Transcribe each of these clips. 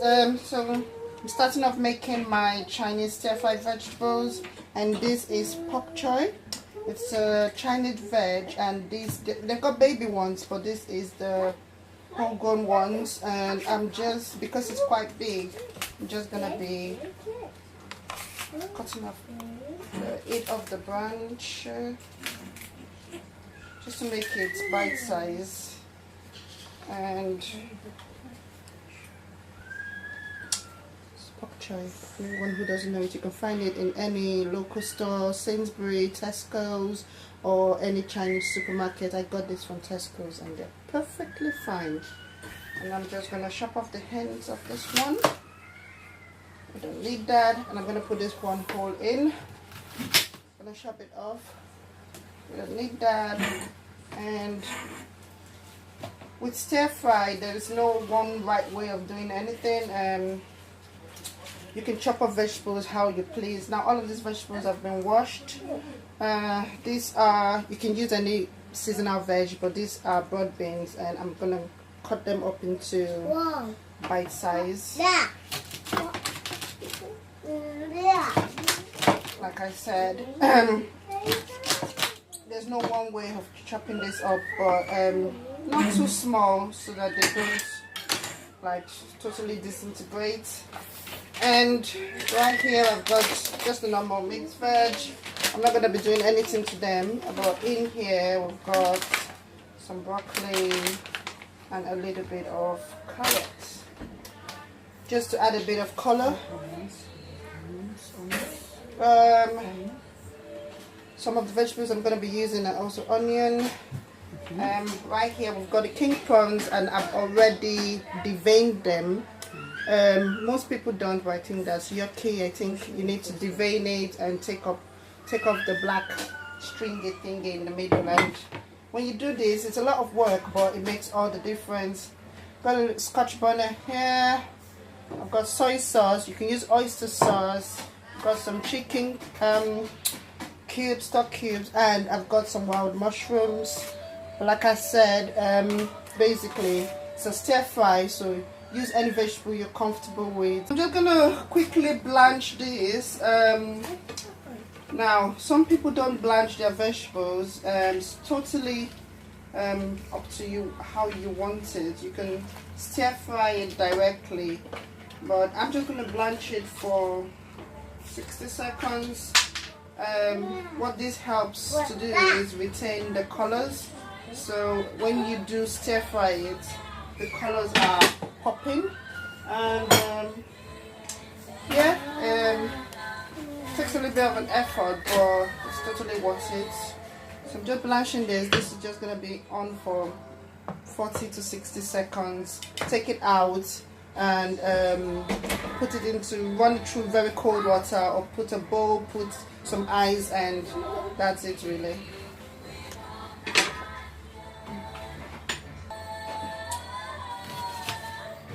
So I'm starting off making my Chinese stir-fried vegetables, and this is pak choy. It's a Chinese veg, and they've got baby ones, but this is the whole-grown ones. And I'm just, because it's quite big, I'm just gonna be cutting off the end of the branch, just to make it bite size. And pak choy, for anyone who doesn't know it, you can find it in any local store, Sainsbury, Tesco's, or any Chinese supermarket. I got this from Tesco's and they're perfectly fine. And I'm just going to chop off the ends of this one. I don't need that. And I'm going to put this one whole in. I'm going to chop it off. We don't need that. And with stir fry, there is no one right way of doing anything. You can chop up vegetables how you please. Now all of these vegetables have been washed. These are, you can use any seasonal veg, but these are broad beans, and I'm gonna cut them up into bite size. Like I said, there's no one way of chopping this up, but not too small so that they don't like totally disintegrate. And right here I've got just a normal mixed veg. I'm not going to be doing anything to them, but in here we've got some broccoli and a little bit of carrots, just to add a bit of color. Some of the vegetables I'm going to be using are also onion. Right here we've got the Kingprawns, and I've already deveined them. Most people don't, but I think that's your key. I think you need to devein it and take off the black stringy thing in the middle. And when you do this, it's a lot of work, but it makes all the difference. Got a little scotch bonnet here. I've got soy sauce. You can use oyster sauce. Got some chicken cubes, stock cubes, and I've got some wild mushrooms. But like I said, basically it's a stir fry, so use any vegetable you're comfortable with. I'm just gonna quickly blanch this. Now some people don't blanch their vegetables. It's totally up to you how you want it. You can stir fry it directly, but I'm just gonna blanch it for 60 seconds. What this helps to do is retain the colors, so when you do stir fry it, the colors are popping. And takes a little bit of an effort, but it's totally worth it. So I'm just blanching this. This is just going to be on for 40 to 60 seconds. Take it out and put it into, run it through very cold water, or put a bowl, put some ice, and that's it really.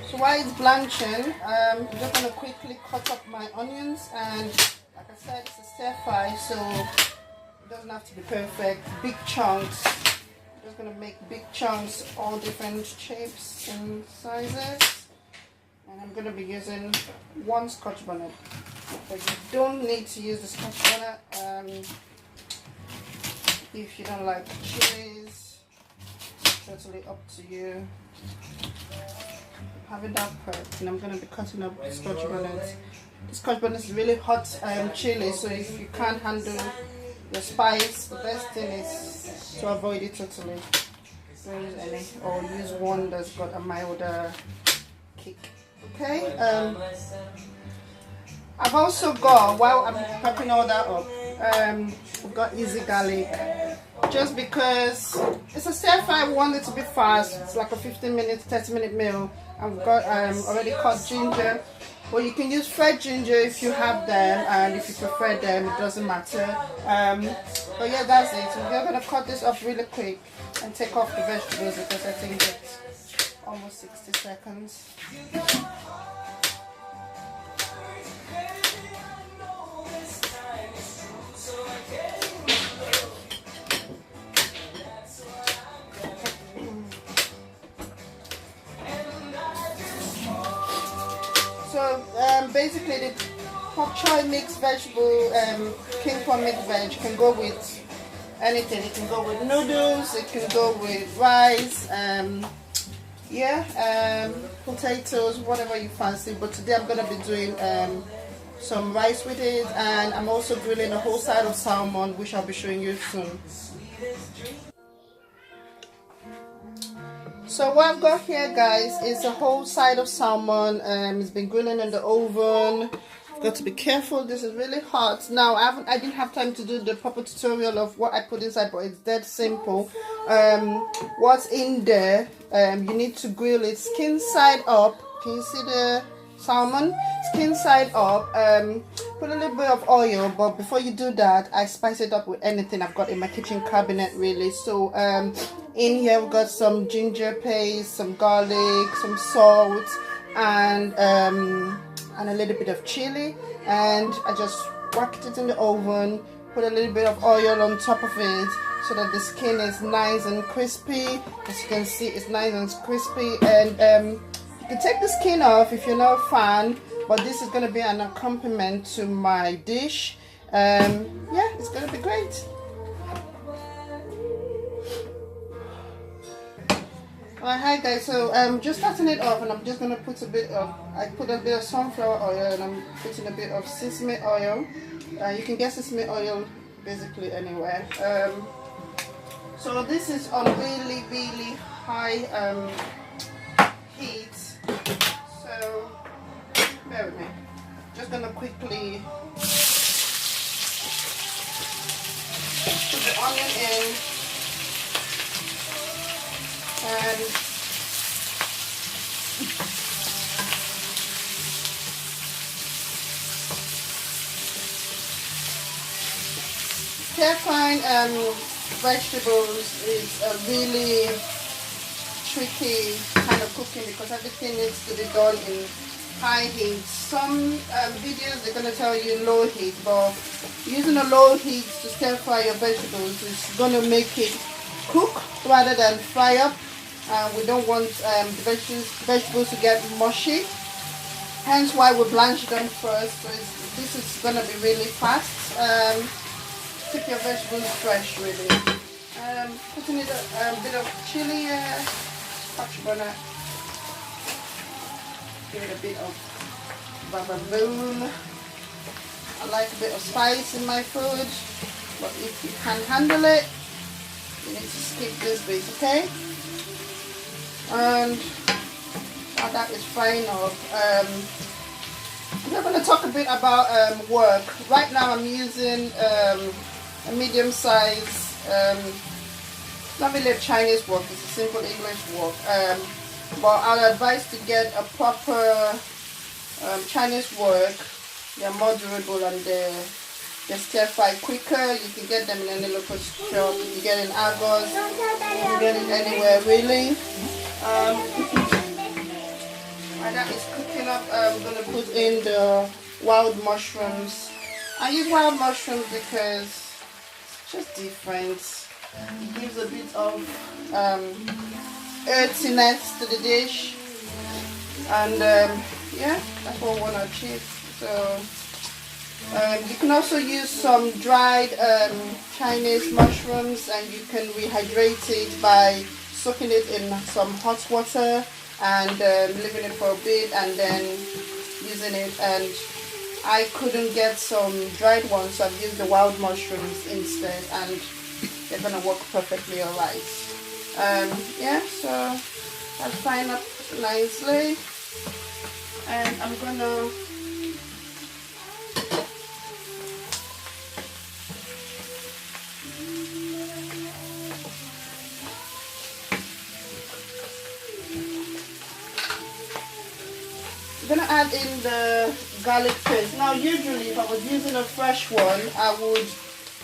So while it's blanching, I'm just going to quickly cut up my onions. And like I said, it's a stir fry, so it doesn't have to be perfect. Big chunks. I'm just going to make big chunks, all different shapes and sizes. And I'm going to be using one scotch bonnet. But you don't need to use the scotch bonnet if you don't like chilies. It's totally up to you. Have it that part, and I'm going to be cutting up the scotch bonnet. The scotch bonnet is really hot chili, so if you can't handle the spice, the best thing is to avoid it totally. Don't use any, or use one that's got a milder kick. Okay. I've also got, while I'm prepping all that up, we've got easy garlic. Just because it's a stir fry, we want it to be fast. It's like a 15-minute, 30-minute meal. I've got already cut ginger. Well, you can use fresh ginger if you have them, and if you prefer them, it doesn't matter. But yeah, that's it. So we're gonna cut this up really quick and take off the vegetables, because I think it's almost 60 seconds. So basically the pak choy mixed vegetable, Kingprawn mixed veg can go with anything. It can go with noodles, it can go with rice, potatoes, whatever you fancy. But today I'm gonna be doing some rice with it, and I'm also grilling a whole side of salmon, which I'll be showing you soon. So what I've got here, guys, is a whole side of salmon. It's been grilling in the oven. Got to be careful, this is really hot. Now I didn't have time to do the proper tutorial of what I put inside, but it's dead simple. What's in there, you need to grill it skin side up. Can you see the salmon? Skin side up. Put a little bit of oil, but before you do that, I spice it up with anything I've got in my kitchen cabinet, really. So in here we've got some ginger paste, some garlic, some salt, and a little bit of chili, and I just whacked it in the oven, put a little bit of oil on top of it so that the skin is nice and crispy. As you can see, it's nice and crispy, and you can take the skin off if you're not a fan, but this is going to be an accompaniment to my dish. Yeah, it's going to be great. Hi guys, so just starting it off, and I'm just gonna put I put a bit of sunflower oil, and I'm putting a bit of sesame oil. You can get sesame oil basically anywhere. So this is on really high heat. So bear with me. Just gonna quickly put the onion in. And stir-frying vegetables is a really tricky kind of cooking because everything needs to be done in high heat. Some videos they're going to tell you low heat, but using a low heat to stir fry your vegetables is going to make it cook rather than fry up. We don't want the vegetables to get mushy, hence why we blanch them first. So this is going to be really fast. Keep your vegetables fresh, really. Putting in a bit of chili, scotch bonnet. Give it a bit of bababoon. I like a bit of spice in my food, but if you can't handle it, you need to skip this bit, okay? And now that is frying up, we're going to talk a bit about work. Right now I'm using a medium size, not really a Chinese wok, it's a simple English wok. But I'd advise to get a proper Chinese wok. They're more durable and they stir fry quicker. You can get them in any local shop. You can get it in Argos. You can get it anywhere, really. While that is cooking up, I'm going to put in the wild mushrooms. I use wild mushrooms because it's just different. It gives a bit of earthiness to the dish, and yeah, that's what we want to achieve. So you can also use some dried Chinese mushrooms, and you can rehydrate it by soaking it in some hot water and leaving it for a bit and then using it. And I couldn't get some dried ones, so I've used the wild mushrooms instead, and they're gonna work perfectly alright. Yeah, so that's frying up nicely, and I'm gonna add in the garlic paste. Now usually if I was using a fresh one, I would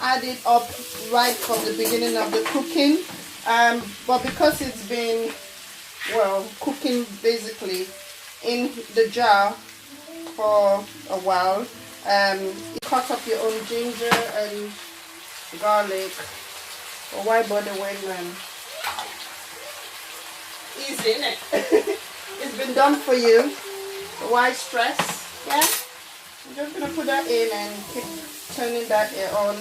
add it up right from the beginning of the cooking, but because it's been, well, cooking basically in the jar for a while, you cut up your own ginger and garlic. But why bother when easy, innit? It's been done for you. Why stress? Yeah. I'm just gonna put that in and keep turning that on.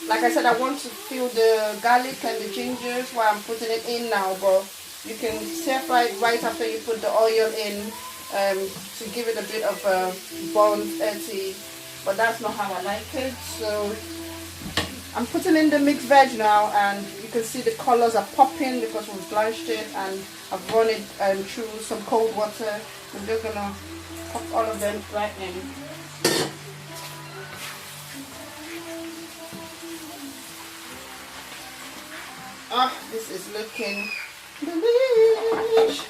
Like I said, I want to feel the garlic and the gingers while I'm putting it in now, but you can stir fry it right after you put the oil in to give it a bit of a burnt, earthy, but that's not how I like it. So I'm putting in the mixed veg now, and you can see the colors are popping because we've blanched it and I've run it through some cold water. I'm just gonna pop all of them right in. Oh, this is looking delicious.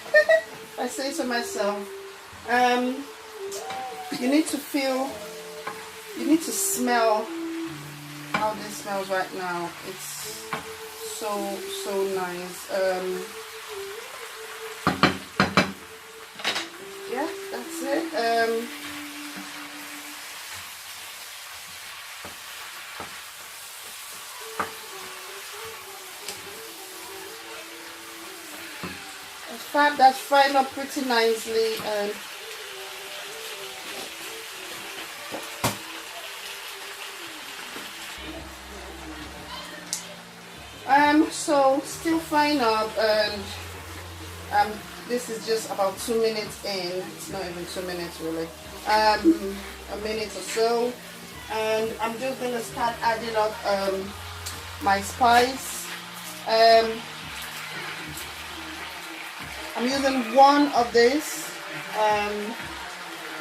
I say to myself, you need to smell how this smells right now. It's so nice. Yeah, that's it. That's fried up pretty nicely, and so still frying up, and this is just about 2 minutes in. It's not even 2 minutes really, a minute or so, and I'm just gonna start adding up my spice. I'm using one of this.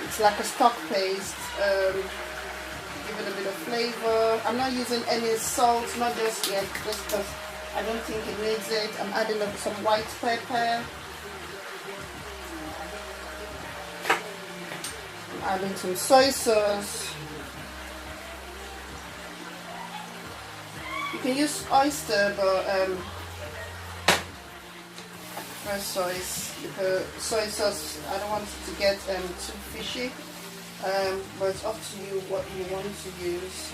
It's like a stock paste. Give it a bit of flavor. I'm not using any salt, not just yet, just because I don't think it needs it. I'm adding up some white pepper. I'm adding some soy sauce. You can use oyster, but soy sauce, I don't want it to get too fishy, but it's up to you what you want to use.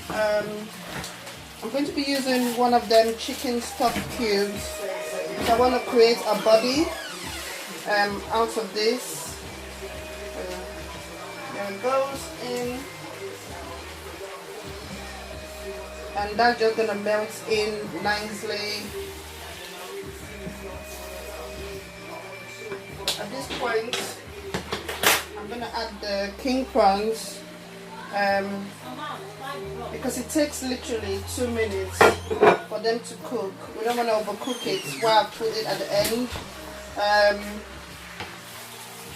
I'm going to be using one of them chicken stock cubes. So I want to create a body out of this. There it goes in, and that's just gonna melt in nicely. At this point, I'm going to add the Kingprawns because it takes literally 2 minutes for them to cook. We don't want to overcook it while I put it at the end.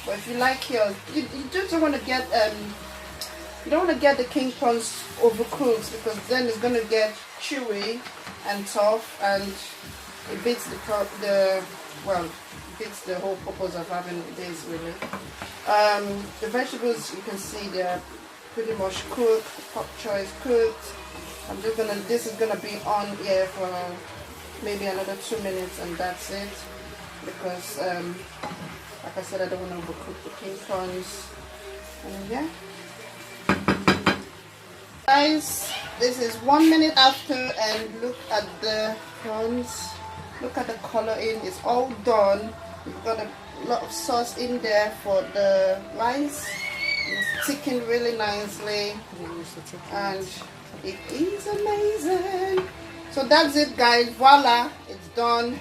But if you like yours, you just don't want to get you don't want to get the Kingprawns overcooked, because then it's going to get chewy and tough, and it beats it's the whole purpose of having this really. The vegetables, you can see they're pretty much cooked. The pak choy is cooked. This is gonna be on here for maybe another 2 minutes, and that's it, because like I said, I don't want to overcook the Kingprawns. And yeah, guys, this is 1 minute after, and look at the prawns. Look at the coloring, it's all done. We've got a lot of sauce in there for the rice. It's thickened really nicely, and it is amazing. So that's it, guys. Voila, it's done.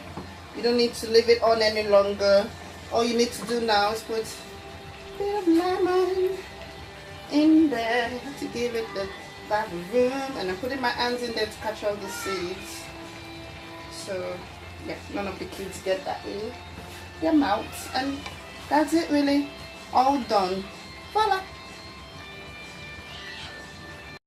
You don't need to leave it on any longer. All you need to do now is put a bit of lemon in there to give it that room, and I'm putting my hands in there to catch all the seeds. So yeah, none of the kids get that in their mouths, and that's it really, all done. Voila.